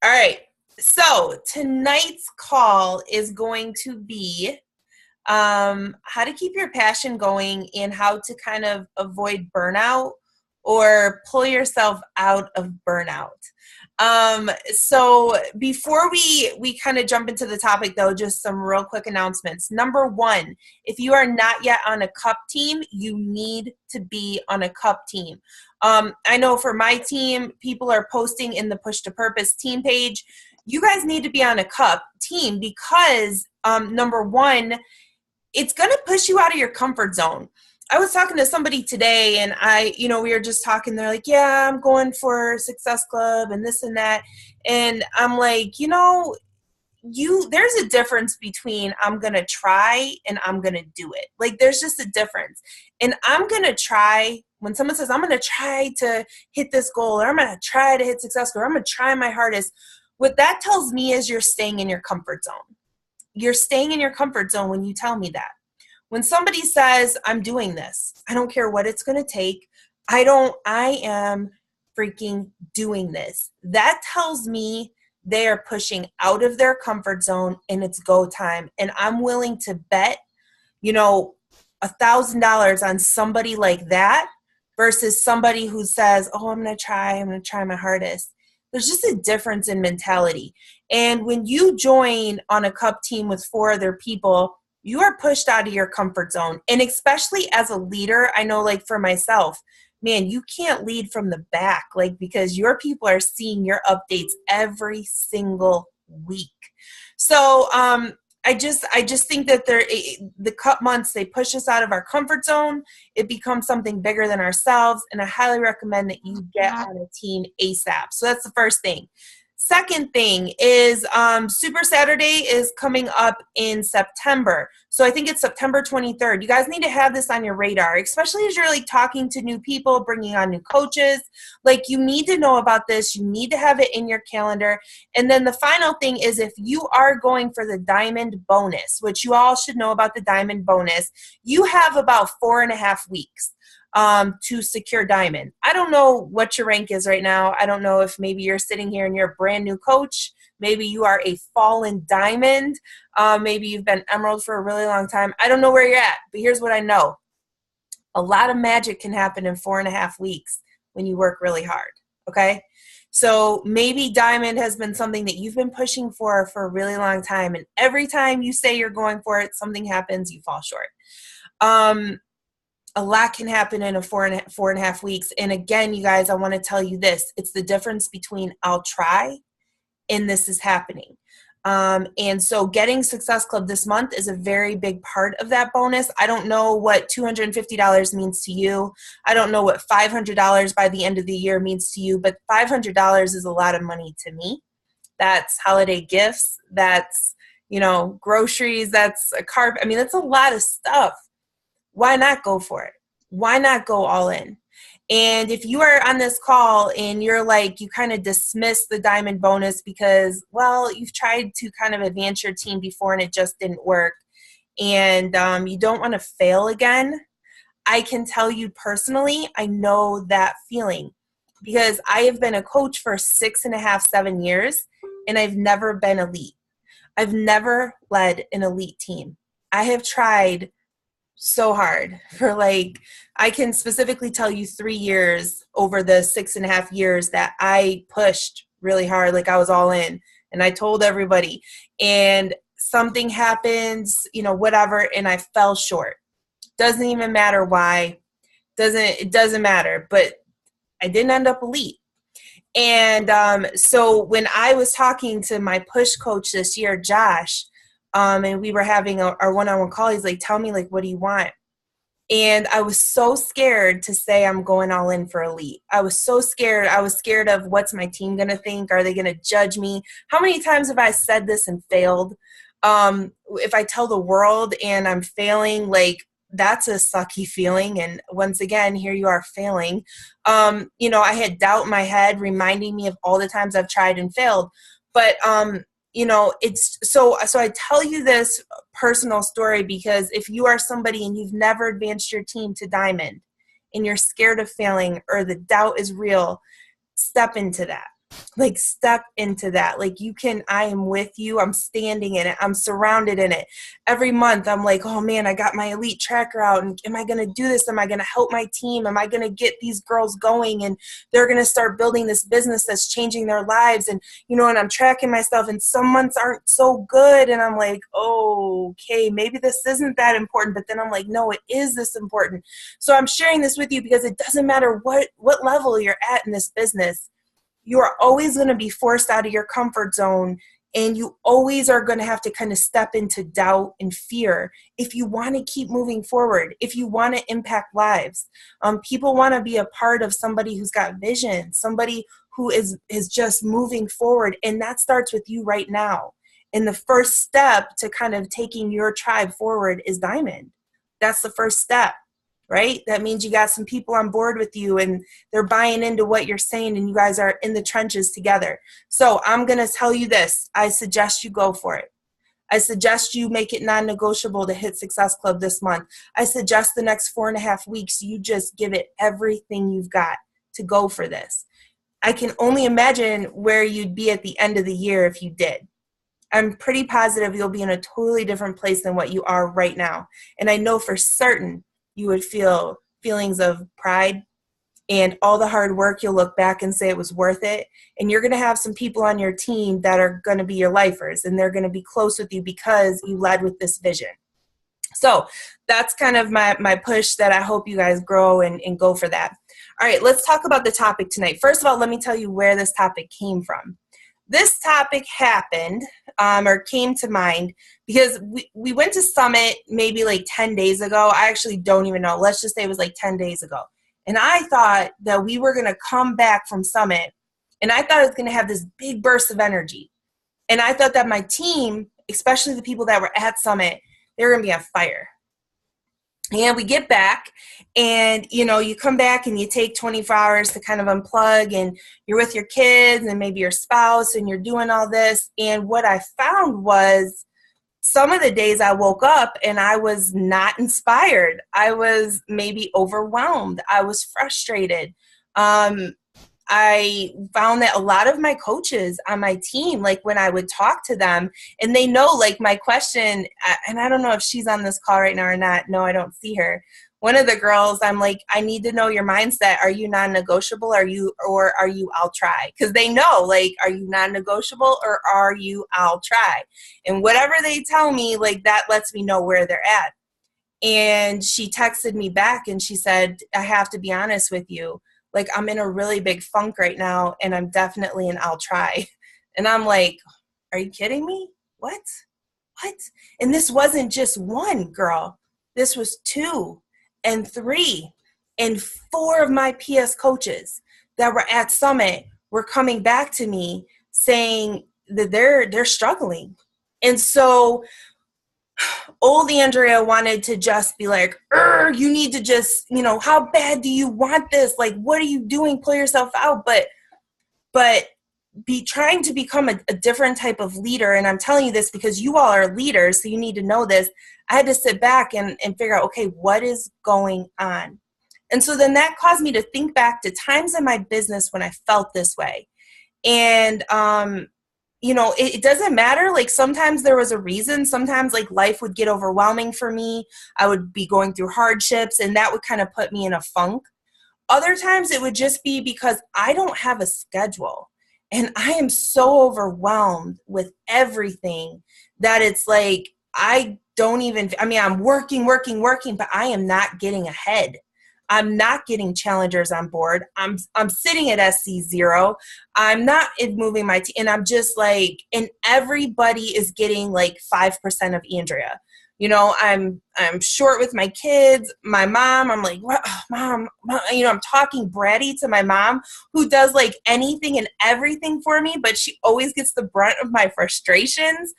All right. So tonight's call is going to be how to keep your passion going and how to kind of avoid burnout or pull yourself out of burnout. So before we kind of jump into the topic though, just some real quick announcements. Number one, if you are not yet on a cup team, you need to be on a cup team. I know for my team, people are posting in the Push to Purpose team page. You guys need to be on a cup team because number one, it's going to push you out of your comfort zone. I was talking to somebody today and we were just talking. They're like, yeah, I'm going for Success Club and this and that. And I'm like, there's a difference between I'm going to try and I'm going to do it. Like there's just a difference. And I'm going to try, when someone says, I'm going to try to hit this goal or I'm going to try to hit Success Club or I'm going to try my hardest. What that tells me is you're staying in your comfort zone. You're staying in your comfort zone when you tell me that. When somebody says, I'm doing this, I don't care what it's going to take. I am freaking doing this. That tells me they are pushing out of their comfort zone and it's go time. And I'm willing to bet, $1,000 on somebody like that versus somebody who says, oh, I'm going to try my hardest. There's just a difference in mentality. And when you join on a cup team with 4 other people, you are pushed out of your comfort zone. And especially as a leader, I know like for myself, man, you can't lead from the back, like because your people are seeing your updates every single week. So I just think that the cup months, they push us out of our comfort zone. It becomes something bigger than ourselves. And I highly recommend that you get on a team ASAP. So that's the first thing. Second thing is Super Saturday is coming up in September. So I think it's September 23rd. You guys need to have this on your radar, especially as you're like talking to new people, bringing on new coaches. Like you need to know about this. You need to have it in your calendar. And then the final thing is if you are going for the Diamond Bonus, which you all should know about the Diamond Bonus, you have about 4.5 weeks to secure Diamond. I don't know what your rank is right now. I don't know if maybe you're sitting here and you're a brand new coach. Maybe you are a fallen Diamond. Maybe you've been Emerald for a really long time. I don't know where you're at, but here's what I know. A lot of magic can happen in 4.5 weeks when you work really hard, okay? So maybe Diamond has been something that you've been pushing for a really long time, and every time you say you're going for it, something happens, you fall short. A lot can happen in 4.5 weeks. And again, you guys, I want to tell you this. It's the difference between I'll try and this is happening. And so getting Success Club this month is a very big part of that bonus. I don't know what $250 means to you. I don't know what $500 by the end of the year means to you, but $500 is a lot of money to me. That's holiday gifts. That's, groceries. That's a carpet. I mean, that's a lot of stuff. Why not go for it? Why not go all in? And if you are on this call and you're like, you kind of dismiss the Diamond Bonus because, well, you've tried to kind of advance your team before and it just didn't work, and you don't want to fail again, I can tell you personally, I know that feeling because I have been a coach for 6.5, 7 years, and I've never been elite. I've never led an elite team. I have tried so hard for I can specifically tell you 3 years over the 6.5 years that I pushed really hard. Like I was all in and I told everybody, and something happens, whatever. And I fell short. Doesn't even matter why. It doesn't matter, but I didn't end up elite. And so when I was talking to my push coach this year, Josh, and we were having our one-on-one call, he's like, tell me, what do you want? And I was so scared to say I'm going all in for elite. I was so scared. I was scared of what's my team going to think? Are they going to judge me? How many times have I said this and failed? If I tell the world and I'm failing, that's a sucky feeling. And once again, here you are failing. I had doubt in my head reminding me of all the times I've tried and failed. But it's so I tell you this personal story because if you are somebody and you've never advanced your team to Diamond and you're scared of failing or the doubt is real, step into that. Like, step into that. Like, you can, I am with you. I'm standing in it. I'm surrounded in it. Every month I'm like, oh man, I got my elite tracker out, and am I going to do this? Am I going to help my team? Am I going to get these girls going? And they're going to start building this business that's changing their lives. And, and I'm tracking myself, and some months aren't so good. And I'm like, oh, okay, maybe this isn't that important. But then I'm like, no, it is this important. So I'm sharing this with you because it doesn't matter what level you're at in this business. You are always going to be forced out of your comfort zone, and you always are going to have to kind of step into doubt and fear if you want to keep moving forward, if you want to impact lives. People want to be a part of somebody who's got vision, somebody who is just moving forward, and that starts with you right now. And the first step to kind of taking your tribe forward is Diamond. That's the first step. Right? That means you got some people on board with you, and they're buying into what you're saying, and you guys are in the trenches together. So I'm going to tell you this. I suggest you go for it. I suggest you make it non-negotiable to hit Success Club this month. I suggest the next 4.5 weeks, you just give it everything you've got to go for this. I can only imagine where you'd be at the end of the year if you did. I'm pretty positive you'll be in a totally different place than what you are right now. And I know for certain you would feel feelings of pride, and all the hard work, you'll look back and say it was worth it. And you're going to have some people on your team that are going to be your lifers, and they're going to be close with you because you led with this vision. So that's kind of my push that I hope you guys grow and go for that. All right, let's talk about the topic tonight. First of all, let me tell you where this topic came from. This topic happened or came to mind because we went to Summit maybe like 10 days ago. I actually don't even know. Let's just say it was like 10 days ago. And I thought that we were going to come back from Summit, and I thought it was going to have this big burst of energy. And I thought that my team, especially the people that were at Summit, they were going to be on fire. And we get back, and you come back and you take 24 hours to kind of unplug, and you're with your kids and maybe your spouse, and you're doing all this. And what I found was some of the days I woke up and I was not inspired. I was maybe overwhelmed. I was frustrated. I found that a lot of my coaches on my team, like when I would talk to them, and they know like my question, and I don't know if she's on this call right now or not. No, I don't see her. One of the girls, I'm like, I need to know your mindset. Are you non-negotiable? Are you I'll try? Because they know, like, are you non-negotiable or are you I'll try? And whatever they tell me, like, that lets me know where they're at. And she texted me back and she said, I have to be honest with you. Like, I'm in a really big funk right now, and I'm definitely an I'll try. And I'm like, are you kidding me? What? And this wasn't just one, girl. This was 2 and 3 and 4 of my PS coaches that were at Summit were coming back to me saying that they're struggling. And so old Andrea wanted to just be like, you need to just, how bad do you want this? Like, what are you doing? Pull yourself out. But be trying to become a different type of leader. And I'm telling you this because you all are leaders, so you need to know this. I had to sit back and figure out, okay, what is going on? And so then that caused me to think back to times in my business when I felt this way. And, it doesn't matter. Like, sometimes there was a reason. Sometimes like life would get overwhelming for me. I would be going through hardships, and that would kind of put me in a funk. Other times it would just be because I don't have a schedule, and I am so overwhelmed with everything that it's like, I'm working, but I am not getting ahead. I'm not getting challengers on board. I'm sitting at SC0. I'm not moving my team. And I'm just like, and everybody is getting like 5% of Andrea. I'm short with my kids, my mom. I'm like, what? Mom, I'm talking bratty to my mom, who does like anything and everything for me, but she always gets the brunt of my frustrations.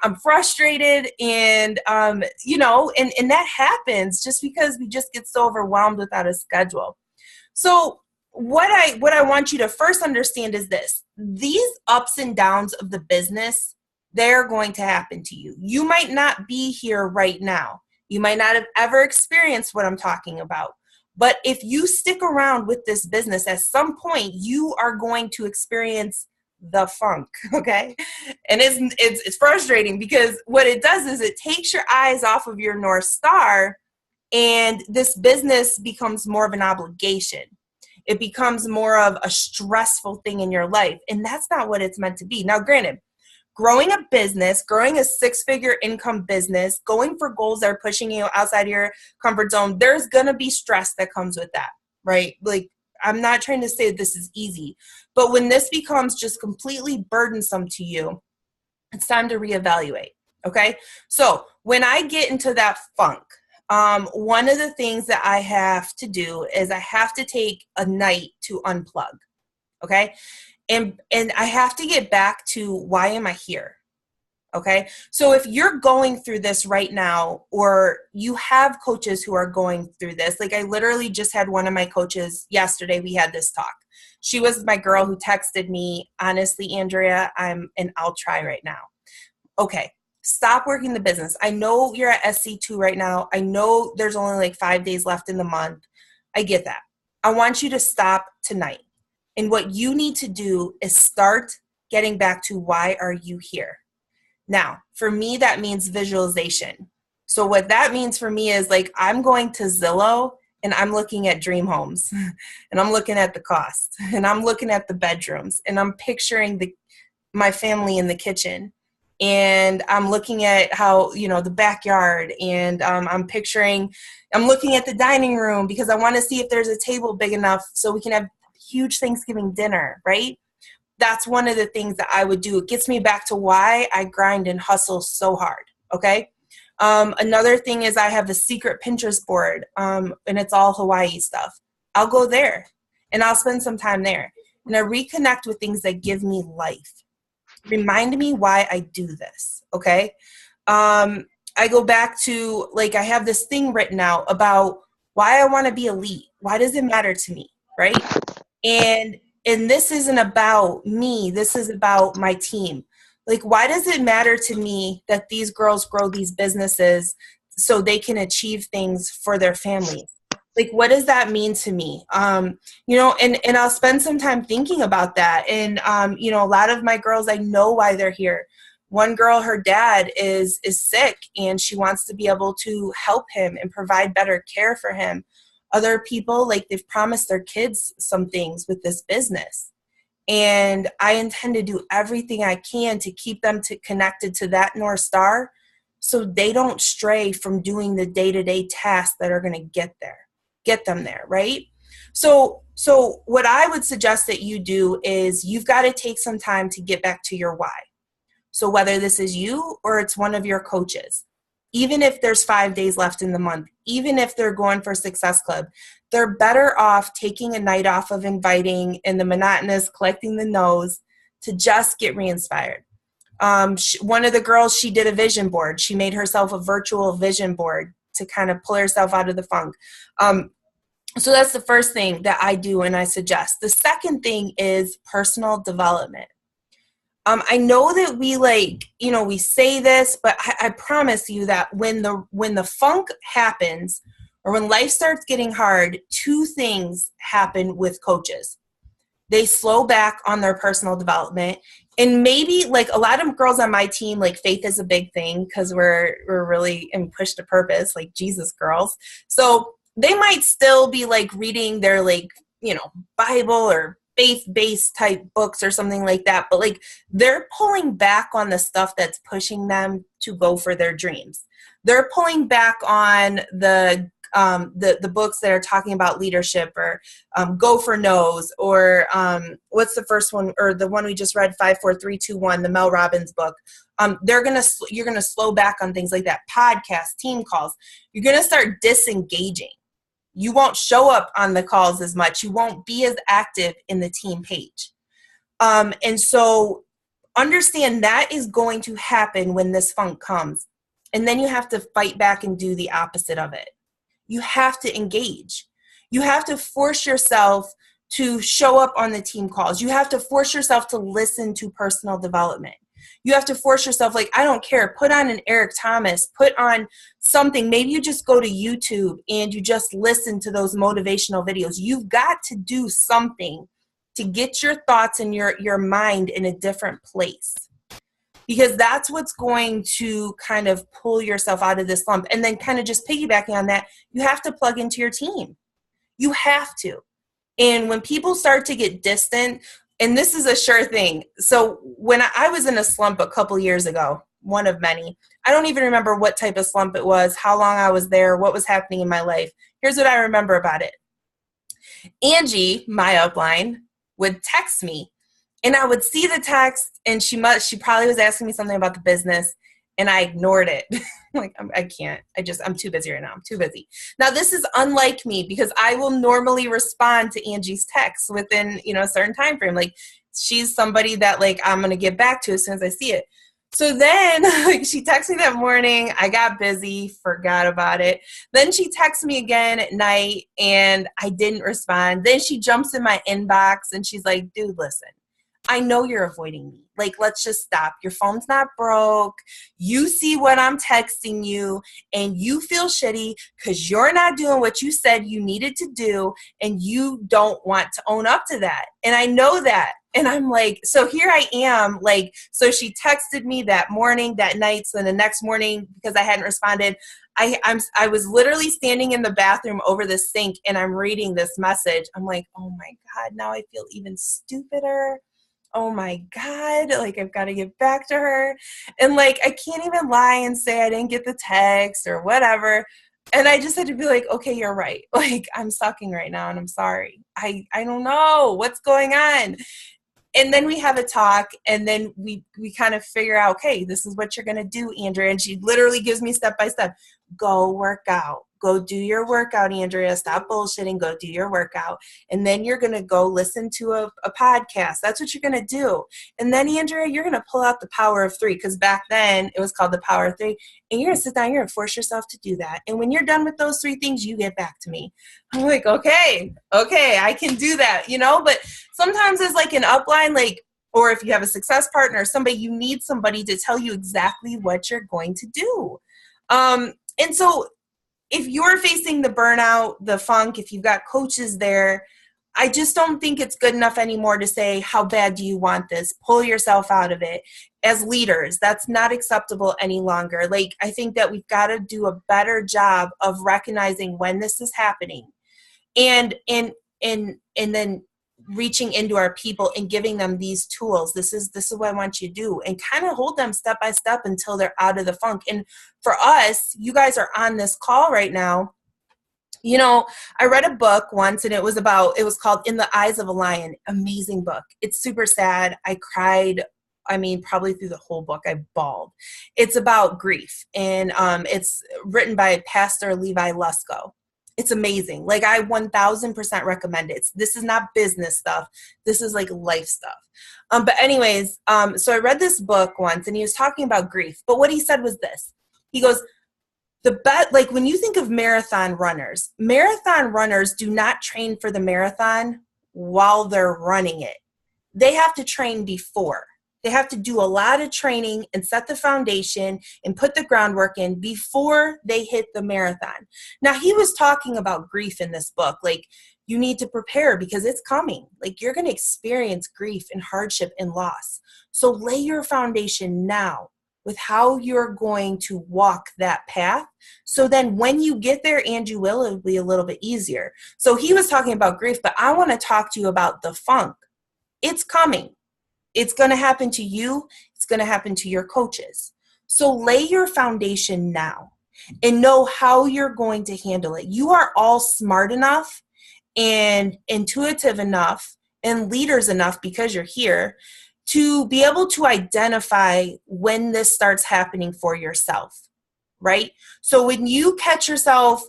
I'm frustrated, and and that happens just because we just get so overwhelmed without a schedule. So what I want you to first understand is this: these ups and downs of the business, they're going to happen to you. You might not be here right now. You might not have ever experienced what I'm talking about. But if you stick around with this business, at some point you are going to experience the funk, okay? And it's frustrating because what it does is it takes your eyes off of your North Star, and this business becomes more of an obligation. It becomes more of a stressful thing in your life, and that's not what it's meant to be. Now, granted, growing a business, growing a six-figure income business, going for goals that are pushing you outside of your comfort zone, there's going to be stress that comes with that, right? Like, I'm not trying to say this is easy, but when this becomes just completely burdensome to you, it's time to reevaluate, okay? So when I get into that funk, one of the things that I have to do is I have to take a night to unplug, okay? And I have to get back to, why am I here? Okay. So if you're going through this right now, or you have coaches who are going through this, like I literally just had one of my coaches yesterday, we had this talk. She was my girl who texted me, honestly, Andrea, I'll try right now. Okay. Stop working the business. I know you're at SC2 right now. I know there's only like 5 days left in the month. I get that. I want you to stop tonight. And what you need to do is start getting back to, why are you here? Now, for me, that means visualization. So what that means for me is, like, I'm going to Zillow and I'm looking at dream homes and I'm looking at the cost and I'm looking at the bedrooms and I'm picturing my family in the kitchen, and I'm looking at how, the backyard, and I'm looking at the dining room because I want to see if there's a table big enough so we can have huge Thanksgiving dinner, right? That's one of the things that I would do. It gets me back to why I grind and hustle so hard, okay? Another thing is, I have a secret Pinterest board, and it's all Hawaii stuff. I'll go there, and I'll spend some time there. And I reconnect with things that give me life. Remind me why I do this, okay? I go back to, like, I have this thing written out about why I want to be elite. Why does it matter to me, right? And this isn't about me. This is about my team. Like, why does it matter to me that these girls grow these businesses so they can achieve things for their families? Like, what does that mean to me? And I'll spend some time thinking about that. And, a lot of my girls, I know why they're here. One girl, her dad is sick, and she wants to be able to help him and provide better care for him. Other people, like, they've promised their kids some things with this business. And I intend to do everything I can to keep them connected to that North Star, so they don't stray from doing the day-to-day tasks that are going to get them there, right? So what I would suggest that you do is, you've got to take some time to get back to your why. So whether this is you or it's one of your coaches, even if there's 5 days left in the month, even if they're going for Success Club, they're better off taking a night off of inviting and the monotonous collecting the no's to just get re-inspired. One of the girls, she did a vision board. She made herself a virtual vision board to kind of pull herself out of the funk. So that's the first thing that I do and I suggest. The second thing is personal development. I know that we say this, but I promise you that when the funk happens, or when life starts getting hard, two things happen with coaches. They slow back on their personal development. And maybe, like, a lot of girls on my team, like, faith is a big thing because we're really in push to purpose, like Jesus girls. So they might still be, like, reading their, like, Bible or faith-based type books or something like that, but, like, they're pulling back on the stuff that's pushing them to go for their dreams. They're pulling back on the books that are talking about leadership, or Go for No's, or what's the first one, or the one we just read, 5, 4, 3, 2, 1, the Mel Robbins book. You're gonna slow back on things like that. Podcasts, team calls. You're gonna start disengaging. You won't show up on the calls as much. You won't be as active in the team page. And so understand that is going to happen when this funk comes. And then you have to fight back and do the opposite of it. You have to engage. You have to force yourself to show up on the team calls. You have to force yourself to listen to personal development. You have to force yourself, like, I don't care, put on an Eric Thomas, put on something. Maybe you just go to YouTube and you just listen to those motivational videos. You've got to do something to get your thoughts and your mind in a different place, because that's what's going to kind of pull yourself out of this slump. And then kind of just piggybacking on that, you have to plug into your team. You have to. And when people start to get distant, and this is a sure thing. So when I was in a slump a couple years ago, one of many, I don't even remember what type of slump it was, how long I was there, what was happening in my life. Here's what I remember about it. Angie, my upline, would text me, and I would see the text, and she probably was asking me something about the business, and I ignored it. Like, I can't. I'm too busy right now. I'm too busy. Now, this is unlike me, because I will normally respond to Angie's texts within, a certain time frame. Like, she's somebody that, like, I'm going to get back to as soon as I see it. So then, like, she texted me that morning. I got busy, forgot about it. Then she texts me again at night, and I didn't respond. Then she jumps in my inbox, and she's like, dude, listen, I know you're avoiding me. Like, let's just stop. Your phone's not broke. You see what I'm texting you, and you feel shitty because you're not doing what you said you needed to do, and you don't want to own up to that. And I know that. And I'm like, so here I am. Like, so she texted me that morning, that night. So the next morning, because I hadn't responded, I was literally standing in the bathroom over the sink, and I'm reading this message. I'm like, oh my God, now I feel even stupider. Oh my God, like, I've got to get back to her. And like, I can't even lie and say I didn't get the text or whatever. And I just had to be like, okay, you're right. Like, I'm sucking right now, and I'm sorry. I don't know what's going on. And then we have a talk, and then we kind of figure out, okay, this is what you're going to do, Andrea. And she literally gives me step by step. Go work out. Go do your workout, Andrea. Stop bullshitting. Go do your workout. And then you're going to go listen to a podcast. That's what you're going to do. And then, Andrea, you're going to pull out the power of 3, because back then it was called the power of 3. And you're going to sit down. You're going to force yourself to do that. And when you're done with those 3 things, you get back to me. I'm like, okay, I can do that, But sometimes it's like an upline, like, or if you have a success partner, somebody, you need somebody to tell you exactly what you're going to do. And so if you're facing the burnout, the funk, if you've got coaches there, I just don't think it's good enough anymore to say, how bad do you want this? Pull yourself out of it. As leaders, that's not acceptable any longer. Like, I think that we've got to do a better job of recognizing when this is happening, and then reaching into our people and giving them these tools. This is what I want you to do, and kind of hold them step by step until they're out of the funk. And for us, you guys are on this call right now. I read a book once, and it was called In the Eyes of a Lion. Amazing book. It's super sad. I cried. I mean, probably through the whole book, I bawled. It's about grief, and it's written by Pastor Levi Lusko. It's amazing. Like, I 1000% recommend it. This is not business stuff. This is like life stuff. But anyways, so I read this book once, and he was talking about grief. But what he said was this. He goes, like, when you think of marathon runners do not train for the marathon while they're running it. They have to train before. They have to do a lot of training and set the foundation and put the groundwork in before they hit the marathon. Now, he was talking about grief in this book. Like, you need to prepare because it's coming. Like, you're going to experience grief and hardship and loss. So lay your foundation now with how you're going to walk that path. So then when you get there, and you will, it'll be a little bit easier. So he was talking about grief, but I want to talk to you about the funk. It's coming. It's going to happen to you. It's going to happen to your coaches. So lay your foundation now and know how you're going to handle it. You are all smart enough and intuitive enough and leaders enough, because you're here, to be able to identify when this starts happening for yourself, right? So when you catch yourself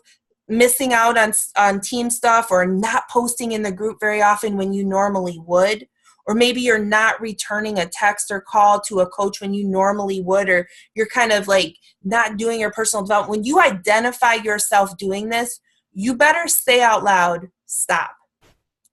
missing out on team stuff, or not posting in the group very often when you normally would, or maybe you're not returning a text or call to a coach when you normally would, or you're kind of like not doing your personal development. When you identify yourself doing this, you better say out loud, stop,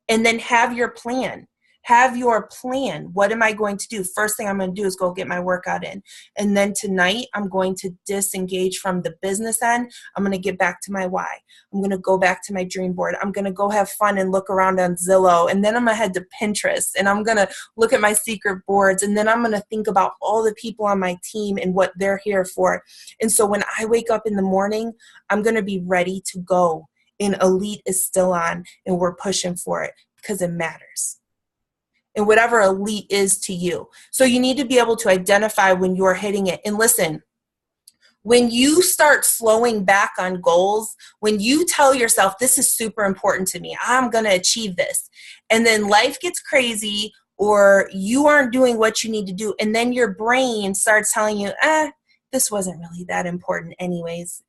and then have your plan. Have your plan. What am I going to do? First thing I'm going to do is go get my workout in. And then tonight, I'm going to disengage from the business end. I'm going to get back to my why. I'm going to go back to my dream board. I'm going to go have fun and look around on Zillow. And then I'm going to head to Pinterest. And I'm going to look at my secret boards. And then I'm going to think about all the people on my team and what they're here for. And so when I wake up in the morning, I'm going to be ready to go. And Elite is still on. And we're pushing for it because it matters. And whatever elite is to you. So you need to be able to identify when you're hitting it. And listen, when you start slowing back on goals, when you tell yourself, this is super important to me, I'm going to achieve this, and then life gets crazy or you aren't doing what you need to do, and then your brain starts telling you, this wasn't really that important anyways.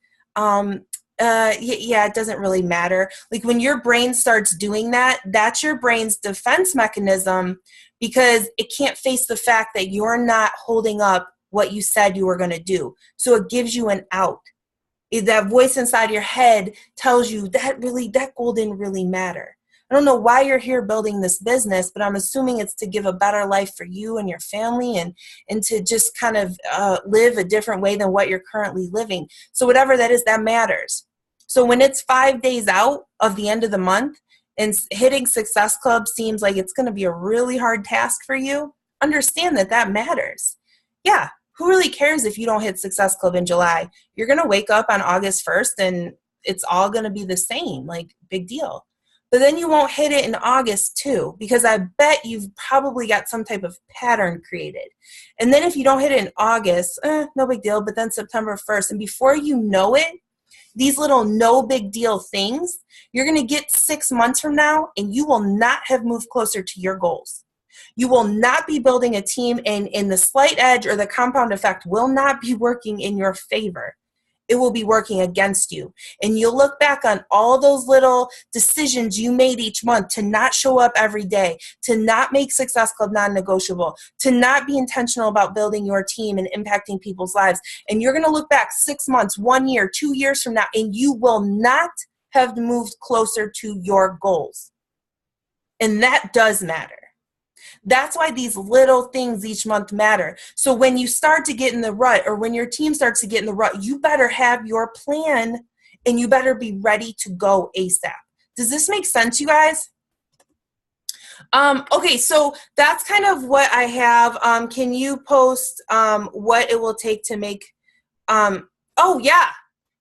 Yeah, it doesn't really matter. Like when your brain starts doing that, that's your brain's defense mechanism because it can't face the fact that you're not holding up what you said you were going to do. So it gives you an out. That voice inside your head tells you that goal didn't really matter. I don't know why you're here building this business, but I'm assuming it's to give a better life for you and your family and to just kind of live a different way than what you're currently living. So whatever that is, that matters. So when it's 5 days out of the end of the month and hitting Success Club seems like it's going to be a really hard task for you, understand that that matters. Yeah, who really cares if you don't hit Success Club in July? You're going to wake up on August 1st and it's all going to be the same, like big deal. But then you won't hit it in August too, because I bet you've probably got some type of pattern created. And then if you don't hit it in August, no big deal, but then September 1st, and before you know it, these little no big deal things, you're going to get 6 months from now and you will not have moved closer to your goals. You will not be building a team, and the slight edge or the compound effect will not be working in your favor. It will be working against you. And you'll look back on all those little decisions you made each month to not show up every day, to not make Success Club non-negotiable, to not be intentional about building your team and impacting people's lives. And you're going to look back 6 months, 1 year, 2 years from now, and you will not have moved closer to your goals. And that does matter. That's why these little things each month matter. So when you start to get in the rut, or when your team starts to get in the rut, you better have your plan and you better be ready to go ASAP. Does this make sense, you guys? Okay, so that's kind of what I have. Can you post what it will take to make, oh yeah,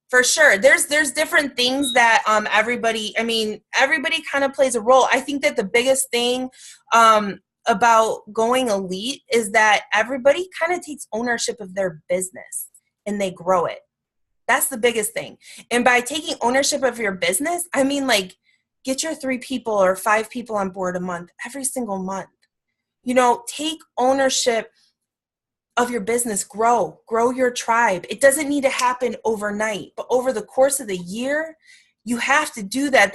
for sure. There's different things that everybody kind of plays a role. I think that the biggest thing about going elite is that everybody kind of takes ownership of their business and they grow it. That's the biggest thing. And by taking ownership of your business, I mean like get your 3 people or 5 people on board a month, every single month. You know, take ownership of your business, grow your tribe. It doesn't need to happen overnight, but over the course of the year, you have to do that.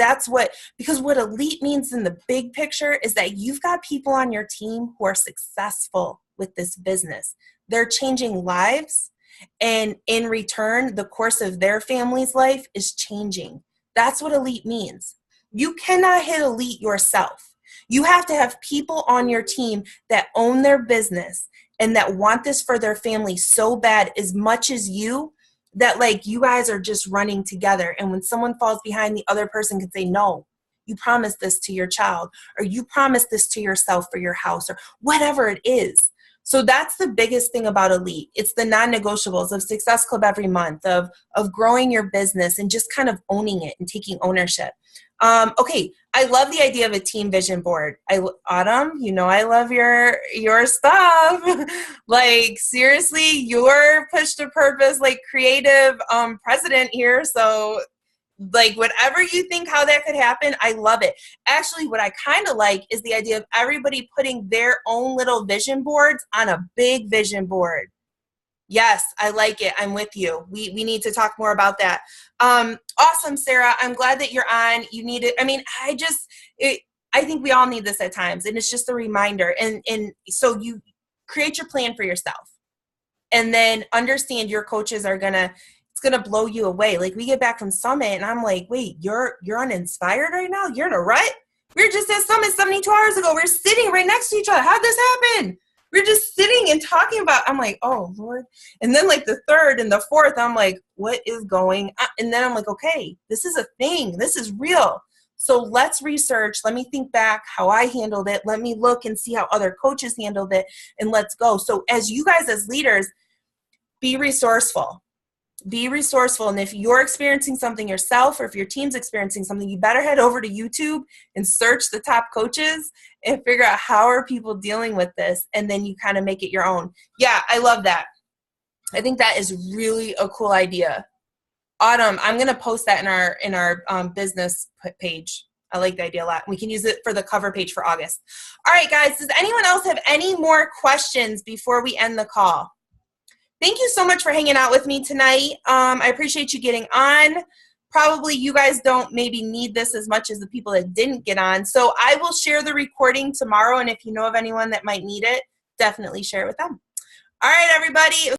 Because what elite means in the big picture is that you've got people on your team who are successful with this business. They're changing lives, and in return, the course of their family's life is changing. That's what elite means. You cannot hit elite yourself. You have to have people on your team that own their business and that want this for their family so bad as much as you, that like you guys are just running together. And when someone falls behind, the other person can say, no, you promised this to your child, or you promised this to yourself for your house, or whatever it is. So that's the biggest thing about elite. It's the non-negotiables of Success Club every month, of growing your business and just kind of owning it and taking ownership. Okay, I love the idea of a team vision board. Autumn, you know I love your stuff. Like seriously, you're push to purpose, like creative president here. So like whatever you think how that could happen, I love it. Actually, what I kind of like is the idea of everybody putting their own little vision boards on a big vision board. Yes, I like it. I'm with you. We need to talk more about that. Awesome, Sarah. I'm glad that you're on. You need it. I mean, I think we all need this at times, and it's just a reminder. And so you create your plan for yourself, and then understand your coaches are it's gonna blow you away. Like we get back from Summit, and I'm like, wait, you're uninspired right now? You're in a rut? We were just at Summit 72 hours ago. We're sitting right next to each other. How'd this happen? We're just sitting and talking about, I'm like, oh, Lord. And then like the third and the fourth, I'm like, what is going on? And then I'm like, okay, this is a thing. This is real. So let's research. Let me think back how I handled it. Let me look and see how other coaches handled it, and let's go. So as you guys as leaders, be resourceful. Be resourceful. And if you're experiencing something yourself, or if your team's experiencing something, you better head over to YouTube and search the top coaches and figure out how are people dealing with this. And then you kind of make it your own. Yeah, I love that. I think that is really a cool idea. Autumn, I'm going to post that in our business page. I like the idea a lot. We can use it for the cover page for August. All right, guys, does anyone else have any more questions before we end the call? Thank you so much for hanging out with me tonight. I appreciate you getting on. Probably you guys don't maybe need this as much as the people that didn't get on. So I will share the recording tomorrow, and if you know of anyone that might need it, definitely share it with them. All right, everybody.